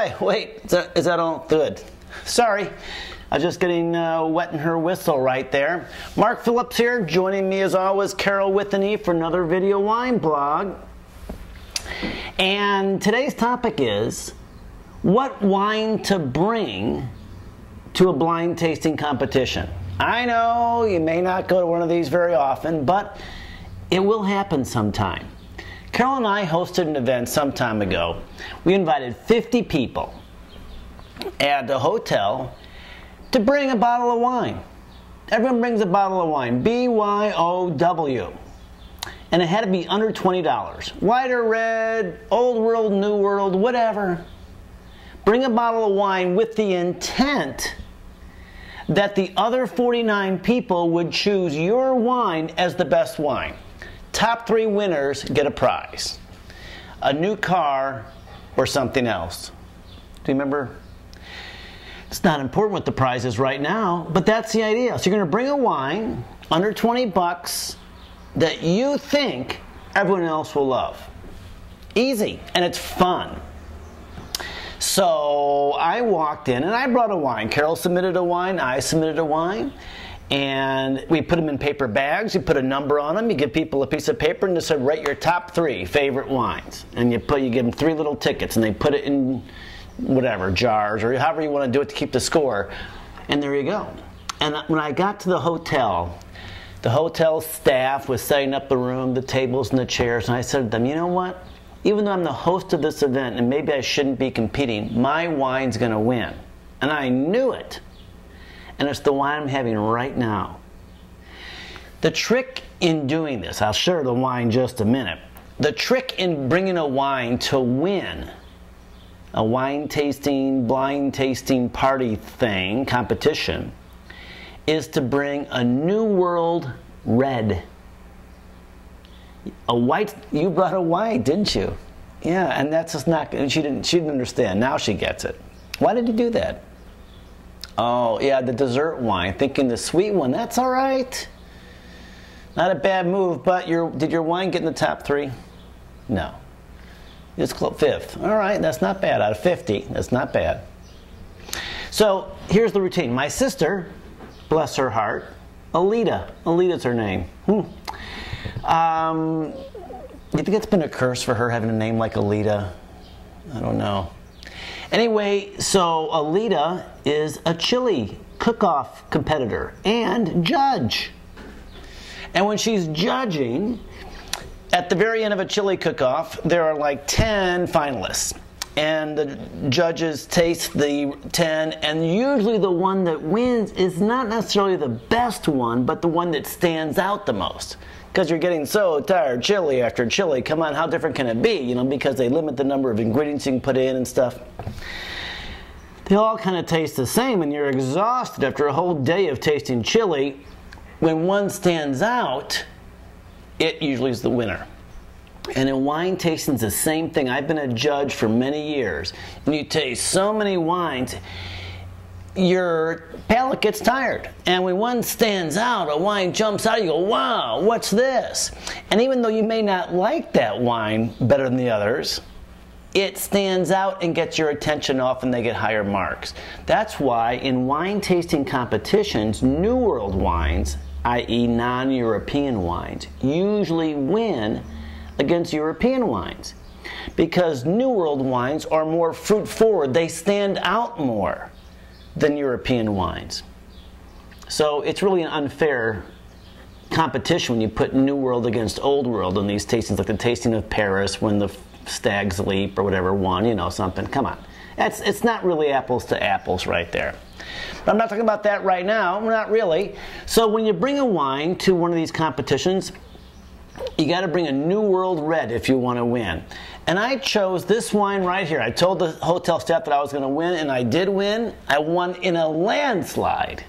hi, wait, is that all good? Sorry, I was just getting wetting her whistle right there. Mark Phillips here, joining me as always, Carol with an E for another video wine blog. And today's topic is what wine to bring to a blind tasting competition. I know you may not go to one of these very often, but it will happen sometime. Carol and I hosted an event some time ago. We invited 50 people at the hotel to bring a bottle of wine. Everyone brings a bottle of wine, BYOW. And it had to be under $20. White or red, old world, new world, whatever. Bring a bottle of wine with the intent that the other 49 people would choose your wine as the best wine. Top 3 winners get a prize. A new car or something else. Do you remember? It's not important what the prize is right now, but that's the idea. So you're going to bring a wine under 20 bucks that you think everyone else will love. Easy, and it's fun. So I walked in and I brought a wine. Carol submitted a wine, I submitted a wine. And we put them in paper bags, you put a number on them, you give people a piece of paper and they said, write your top 3 favorite wines. And you give them 3 little tickets and they put it in whatever, jars or however you want to do it to keep the score. And there you go. And when I got to the hotel staff was setting up the room, the tables and the chairs, and I said to them, you know what? Even though I'm the host of this event and maybe I shouldn't be competing, my wine's going to win. And I knew it. And it's the wine I'm having right now. The trick in doing this, I'll share the wine in just a minute. The trick in bringing a wine to win a wine tasting, blind tasting party thing, competition, is to bring a New World red. A white, you brought a white, didn't you? Yeah, and that's just not, and she didn't understand. Now she gets it. Why did you do that? Oh, yeah, the dessert wine. Thinking the sweet one, that's all right. Not a bad move, but did your wine get in the top 3? No. It's 5th. All right, that's not bad. Out of 50, that's not bad. So here's the routine. My sister, bless her heart, Alita's her name. You think it's been a curse for her having a name like Alita? I don't know. Anyway, so Alita is a chili cook-off competitor and judge. And when she's judging, at the very end of a chili cook-off, there are like 10 finalists. And the judges taste the 10, and usually the one that wins is not necessarily the best one, but the one that stands out the most. Because you're getting so tired, chili after chili. Come on, how different can it be? You know, because they limit the number of ingredients you can put in and stuff. They all kind of taste the same, and you're exhausted after a whole day of tasting chili. When one stands out, it usually is the winner. And in wine tasting, it's the same thing. I've been a judge for many years, and you taste so many wines, your palate gets tired. And when one stands out, a wine jumps out, you go, wow, what's this? And even though you may not like that wine better than the others, it stands out and gets your attention, often they get higher marks. That's why in wine tasting competitions, New World wines, i.e. non-European wines, usually win against European wines. Because New World wines are more fruit forward, they stand out more than European wines. So it's really an unfair competition when you put New World against Old World in these tastings, like the tasting of Paris when the Stag's Leap or whatever won, you know, something. Come on. It's not really apples to apples right there. But I'm not talking about that right now, not really. So when you bring a wine to one of these competitions, you got to bring a New World red if you want to win. And I chose this wine right here. I told the hotel staff that I was going to win, and I did win. I won in a landslide.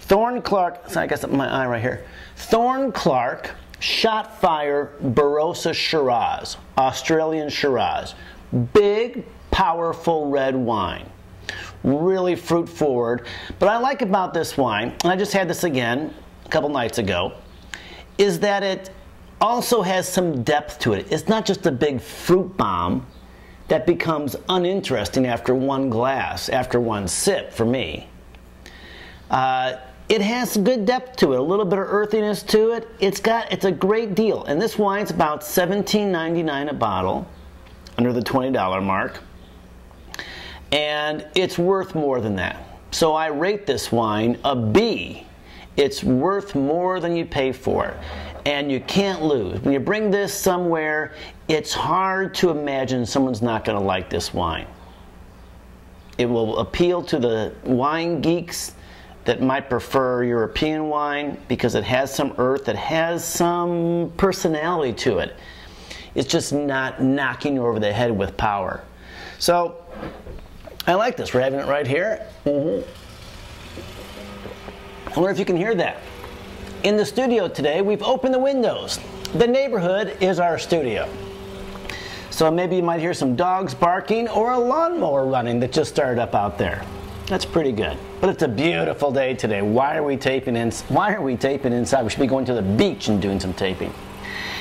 Thorne Clark, so I got something in my eye right here. Thorne Clark Shotfire Barossa Shiraz, Australian Shiraz. Big, powerful red wine. Really fruit forward. But I like about this wine, and I just had this again a couple nights ago, is that it also has some depth to it. It's not just a big fruit bomb, that becomes uninteresting after one glass, after one sip for me. It has good depth to it, a little bit of earthiness to it. It's a great deal. And this wine's about $17.99 a bottle, under the $20 mark. And it's worth more than that. So I rate this wine a B. It's worth more than you pay for it. And you can't lose. When you bring this somewhere, it's hard to imagine someone's not going to like this wine. It will appeal to the wine geeks that might prefer European wine because it has some earth, it has some personality to it. It's just not knocking you over the head with power. So, I like this. We're having it right here. I wonder if you can hear that. In the studio today, we've opened the windows. The neighborhood is our studio. So maybe you might hear some dogs barking or a lawnmower running that just started up out there. That's pretty good. But it's a beautiful day today. Why are we taping inside? We should be going to the beach and doing some taping.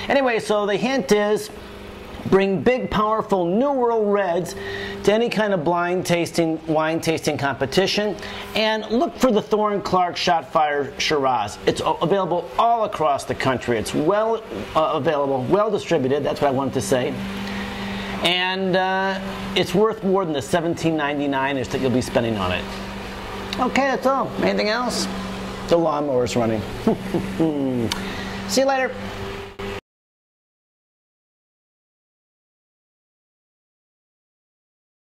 Anyway, so the hint is bring big, powerful New World Reds to any kind of wine tasting competition, and look for the Thorne Clarke Shotfire Shiraz. It's available all across the country. It's well available, well distributed. That's what I wanted to say. And it's worth more than the $17.99 that you'll be spending on it. Okay, that's all. Anything else? The lawnmower's running. See you later.